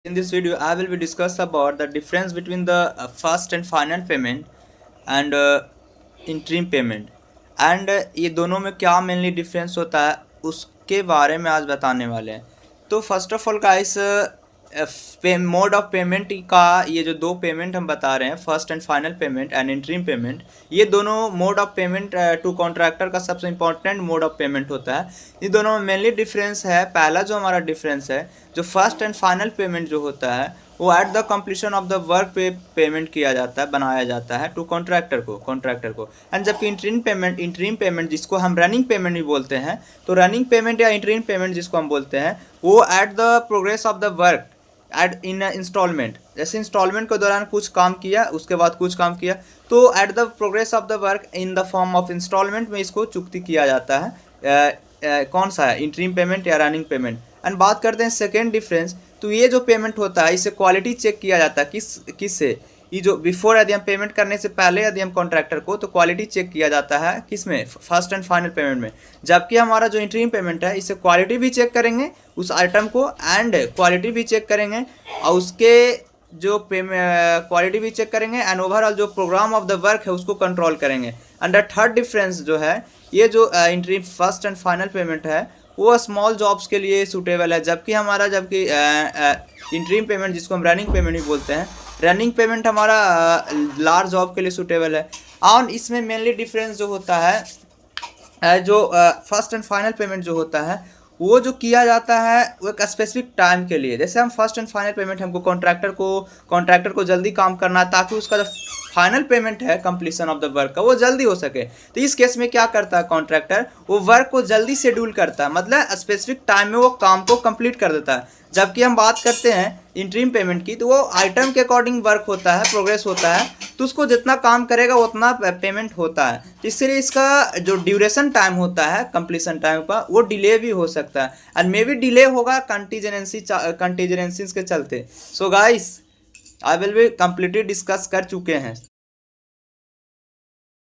In this video, I will be discuss about the difference between the first and final payment and interim payment and ये दोनों में क्या mainly difference होता है उसके बारे में आज बताने वाले हैं। तो first of all guys, mode of payment का ये जो दो पेमेंट हम बता रहे हैं, first and final payment and interim payment, ये दोनों mode of payment to contractor का सबसे इंपॉर्टेंट मोड ऑफ पेमेंट होता है। ये दोनों में मेनली डिफरेंस है, पहला जो हमारा डिफरेंस है, जो फर्स्ट एंड फाइनल पेमेंट जो होता है वो at the completion of the work पे पेमेंट किया जाता है, बनाया जाता है टू कॉन्ट्रैक्टर को। एंड जबकि इंटरिम पेमेंट जिसको हम रनिंग पेमेंट भी बोलते हैं, तो रनिंग पेमेंट या इंटरिम पेमेंट जिसको हम बोलते हैं वो at the progress of the work at in installment, जैसे इंस्टॉलमेंट के दौरान कुछ काम किया, उसके बाद कुछ काम किया, तो at the progress of the work in the form of installment में इसको चुकती किया जाता है। कौन सा है, इंटरिम पेमेंट या रनिंग पेमेंट। एंड बात करते हैं सेकेंड डिफरेंस, तो ये जो पेमेंट होता है इसे क्वालिटी चेक किया जाता है किससे, ये जो बिफोर यदि हम पेमेंट करने से पहले यदि हम कॉन्ट्रैक्टर को, तो क्वालिटी चेक किया जाता है किस में, फर्स्ट एंड फाइनल पेमेंट में। जबकि हमारा जो इंटरिम पेमेंट है इसे क्वालिटी भी चेक करेंगे उस आइटम को, एंड क्वालिटी भी चेक करेंगे और उसके जो क्वालिटी भी चेक करेंगे एंड ओवरऑल जो प्रोग्राम ऑफ द वर्क है उसको कंट्रोल करेंगे। एंड द थर्ड डिफरेंस जो है, ये जो interim first and final payment है वो स्मॉल जॉब्स के लिए सूटेबल है, जबकि इंटरिम पेमेंट जिसको हम रनिंग पेमेंट भी बोलते हैं, रनिंग पेमेंट हमारा लार्ज जॉब के लिए सूटेबल है। और इसमें मेनली डिफरेंस जो होता है, जो फर्स्ट एंड फाइनल पेमेंट जो होता है वो जो किया जाता है वो एक स्पेसिफिक टाइम के लिए। जैसे हम फर्स्ट एंड फाइनल पेमेंट हमको कॉन्ट्रैक्टर को जल्दी काम करना है ताकि उसका जो फाइनल पेमेंट है कंप्लीशन ऑफ द वर्क का वो जल्दी हो सके। तो इस केस में क्या करता है कॉन्ट्रैक्टर, वो वर्क को जल्दी शेड्यूल करता है, मतलब स्पेसिफिक टाइम में वो काम को कंप्लीट कर देता है। जबकि हम बात करते हैं इंटरिम पेमेंट की, तो वो आइटम के अकॉर्डिंग वर्क होता है, प्रोग्रेस होता है, तो उसको जितना काम करेगा उतना पेमेंट होता है। तो इसलिए इसका जो ड्यूरेशन टाइम होता है कंप्लीशन टाइम का वो डिले भी हो सकता है, एंड मे बी डिले होगा कंटीजेंसीज के चलते। So guys, I will be completely discuss कर चुके हैं।